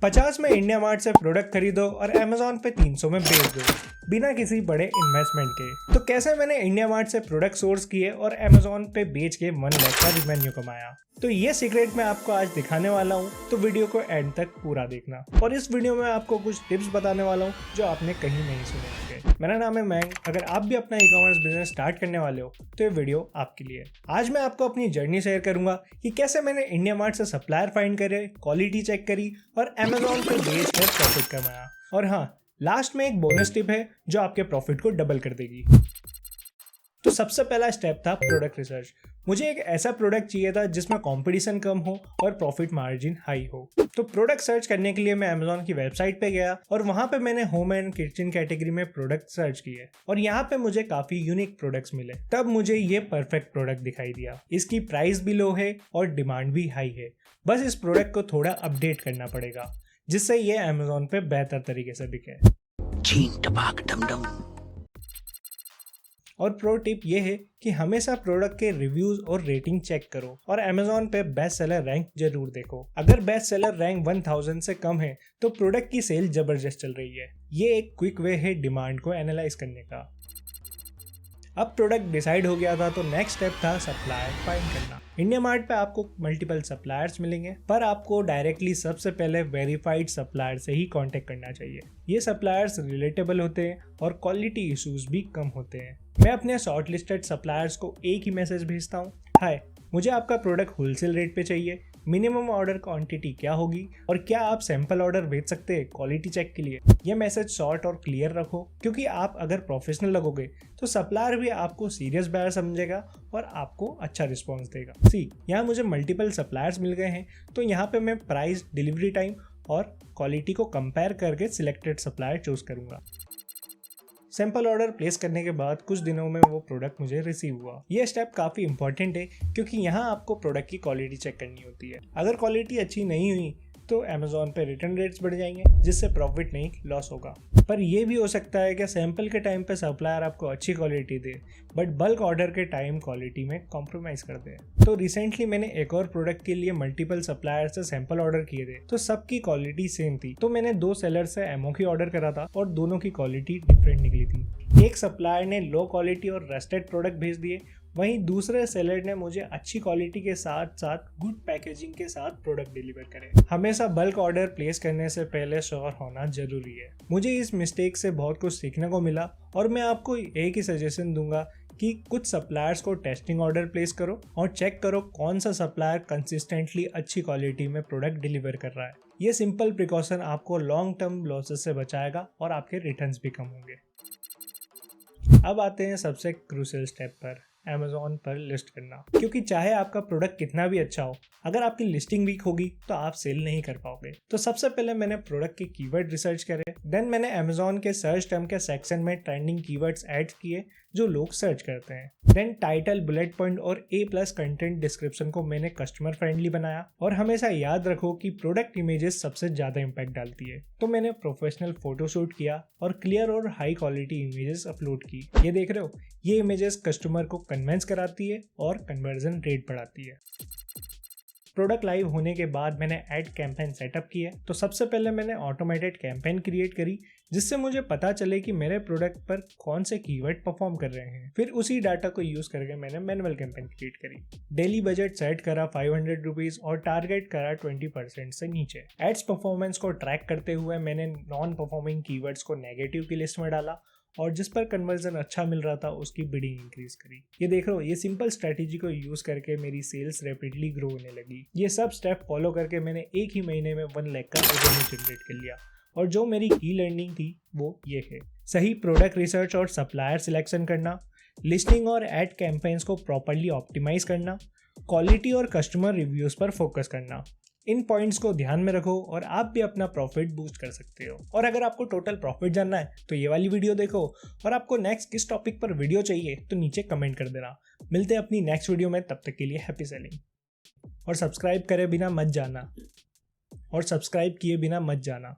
50 में India mart से product खरीदो और अमेजोन पे 300 में बेच दो बिना किसी बड़े इन्वेस्टमेंट के। तो कैसे मैंने इंडिया मार्ट से प्रोडक्ट सोर्स किए और अमेजोन पे बेच के 1 लाख का रेवेन्यू कमाया, तो ये सीक्रेट मैं आपको आज दिखाने वाला हूँ। तो वीडियो को एंड तक पूरा देखना। और इस वीडियो में आपको कुछ टिप्स बताने वाला हूँ जो आपने कहीं नहीं सुने होंगे। मेरा नाम है मैंग। अगर आप भी अपना ई-कॉमर्स बिजनेस स्टार्ट करने वाले हो तो ये वीडियो आपके लिए। आज मैं आपको अपनी जर्नी शेयर करूंगा कि कैसे मैंने इंडिया मार्ट से सप्लायर फाइंड करे, क्वालिटी चेक करी और अमेजोन पे बेच कर प्रॉफिट कमाया। और हाँ, लास्ट में एक बोनस टिप है जो आपके प्रॉफिट को डबल कर देगी। तो सबसे पहला स्टेप था प्रोडक्ट रिसर्च। मुझे एक ऐसा प्रोडक्ट चाहिए था जिसमें कंपटीशन कम हो और प्रॉफिट मार्जिन हाई हो। तो प्रोडक्ट सर्च करने के लिए मैं अमेजोन की वेबसाइट पे गया और वहां पे मैंने होम एंड किचन कैटेगरी में प्रोडक्ट सर्च किए और यहाँ पे मुझे काफी यूनिक प्रोडक्ट्स मिले। तब मुझे ये परफेक्ट प्रोडक्ट दिखाई दिया। इसकी प्राइस भी लो है और डिमांड भी हाई है। बस इस प्रोडक्ट को थोड़ा अपडेट करना पड़ेगा जिससे ये अमेजोन पे बेहतर तरीके से बिके। और प्रो टिप ये है कि हमेशा प्रोडक्ट के रिव्यूज और रेटिंग चेक करो और अमेजोन पे बेस्ट सेलर रैंक जरूर देखो। अगर बेस्ट सेलर रैंक 1000 से कम है तो प्रोडक्ट की सेल जबरदस्त चल रही है। ये एक क्विक वे है डिमांड को एनालाइज करने का। अब प्रोडक्ट डिसाइड हो गया था तो नेक्स्ट स्टेप था सप्लायर फाइंड करना। इंडिया मार्ट पे आपको मल्टीपल सप्लायर्स मिलेंगे, पर आपको डायरेक्टली सबसे पहले वेरीफाइड सप्लायर से ही कांटेक्ट करना चाहिए। ये सप्लायर्स रिलेटेबल होते हैं और क्वालिटी इश्यूज भी कम होते हैं। मैं अपने शॉर्ट लिस्टेड सप्लायर्स को एक ही मैसेज भेजता हूँ, हाय मुझे आपका प्रोडक्ट होलसेल रेट पे चाहिए, मिनिमम ऑर्डर क्वांटिटी क्या होगी और क्या आप सैंपल ऑर्डर भेज सकते हैं क्वालिटी चेक के लिए। ये मैसेज शॉर्ट और क्लियर रखो, क्योंकि आप अगर प्रोफेशनल लगोगे तो सप्लायर भी आपको सीरियस बायर समझेगा और आपको अच्छा रिस्पॉन्स देगा। यहाँ मुझे मल्टीपल सप्लायर्स मिल गए हैं तो यहाँ पे मैं प्राइस, डिलीवरी टाइम और क्वालिटी को कंपेयर करके सिलेक्टेड सप्लायर चूज करूंगा। सैंपल ऑर्डर प्लेस करने के बाद कुछ दिनों में वो प्रोडक्ट मुझे रिसीव हुआ। ये स्टेप काफ़ी इंपॉर्टेंट है क्योंकि यहाँ आपको प्रोडक्ट की क्वालिटी चेक करनी होती है। अगर क्वालिटी अच्छी नहीं हुई तो अमेजोन पे रिटर्न रेट्स बढ़ जाएंगे जिससे प्रॉफिट नहीं लॉस होगा। पर यह भी हो सकता है कि सैंपल के टाइम पे सप्लायर आपको अच्छी quality they but bulk order के टाइम क्वालिटी में कॉम्प्रोमाइज़ कर दे। तो रिसेंटली मैंने एक और प्रोडक्ट के लिए मल्टीपल सप्लायर से सैंपल ऑर्डर किए थे तो सबकी क्वालिटी सेम थी। तो मैंने 2 सेलर से एमओक्यू ऑर्डर करा था और दोनों की क्वालिटी डिफरेंट निकली थी। एक सप्लायर ने लो क्वालिटी और रस्टेड प्रोडक्ट भेज दिए, वहीं दूसरे सेलर ने मुझे अच्छी क्वालिटी के साथ साथ गुड पैकेजिंग के साथ प्रोडक्ट डिलीवर करे। हमेशा बल्क ऑर्डर प्लेस करने से पहले श्योर होना जरूरी है। मुझे इस मिस्टेक से बहुत कुछ सीखने को मिला और मैं आपको एक ही सजेशन दूंगा कि कुछ सप्लायर्स को टेस्टिंग ऑर्डर प्लेस करो और चेक करो कौन सा सप्लायर कंसिस्टेंटली अच्छी क्वालिटी में प्रोडक्ट डिलीवर कर रहा है। ये सिंपल प्रिकॉशन आपको लॉन्ग टर्म लॉसेस से बचाएगा और आपके रिटर्न्स भी कम होंगे। अब आते हैं सबसे क्रूशियल स्टेप पर, अमेजोन पर लिस्ट करना। क्योंकि चाहे आपका प्रोडक्ट कितना भी अच्छा हो, अगर आपकी लिस्टिंग वीक होगी तो आप सेल नहीं कर पाओगे। तो सबसे पहले मैंने प्रोडक्ट के कीवर्ड रिसर्च करे, देन मैंने अमेजोन के सर्च टर्म के सेक्शन में ट्रेंडिंग कीवर्ड्स ऐड किए जो लोग सर्च करते हैं। देन टाइटल, बुलेट पॉइंट और A+ कंटेंट डिस्क्रिप्शन को मैंने कस्टमर फ्रेंडली बनाया। और हमेशा याद रखो कि प्रोडक्ट इमेजेस सबसे ज्यादा इम्पैक्ट डालती है। तो मैंने प्रोफेशनल फोटोशूट किया और क्लियर और हाई क्वालिटी इमेजेस अपलोड की। ये देख रहे हो, ये इमेजेस कस्टमर को कन्विंस कराती है और कन्वर्जन रेट बढ़ाती है। प्रोडक्ट लाइव होने के बाद मैंने ऐड कैंपेन सेटअप किए। तो सबसे पहले मैंने ऑटोमेटेड कैंपेन क्रिएट करी जिससे मुझे पता चले कि मेरे प्रोडक्ट पर कौन से कीवर्ड परफॉर्म कर रहे हैं। फिर उसी डाटा को यूज करके मैंने मैनुअल कैंपेन क्रिएट करी। डेली बजट सेट करा 500 रुपीज और टारगेट करा 20% से नीचे। एड्स परफॉर्मेंस को ट्रैक करते हुए मैंने नॉन परफॉर्मिंग कीवर्ड्स को नेगेटिव की लिस्ट में डाला और जिस पर कन्वर्जन अच्छा मिल रहा था उसकी बिडिंग इंक्रीज करी। ये देख रहे हो, ये सिंपल स्ट्रेटेजी को यूज करके मेरी सेल्स रैपिडली ग्रो होने लगी। ये सब स्टेप फॉलो करके मैंने एक ही महीने में 1 लाख का रेवेन्यू जनरेट कर लिया। और जो मेरी की लर्निंग थी वो ये है, सही प्रोडक्ट रिसर्च और सप्लायर सिलेक्शन करना, लिस्टिंग और एड कैंपेन्स को प्रॉपर्ली ऑप्टिमाइज करना, क्वालिटी और कस्टमर रिव्यूज पर फोकस करना। इन पॉइंट्स को ध्यान में रखो और आप भी अपना प्रॉफिट बूस्ट कर सकते हो। और अगर आपको टोटल प्रॉफिट जानना है तो ये वाली वीडियो देखो, और आपको नेक्स्ट किस टॉपिक पर वीडियो चाहिए तो नीचे कमेंट कर देना। मिलते हैं अपनी नेक्स्ट वीडियो में, तब तक के लिए हैप्पी सेलिंग। और सब्सक्राइब करे बिना मत जाना, और सब्सक्राइब किए बिना मत जाना।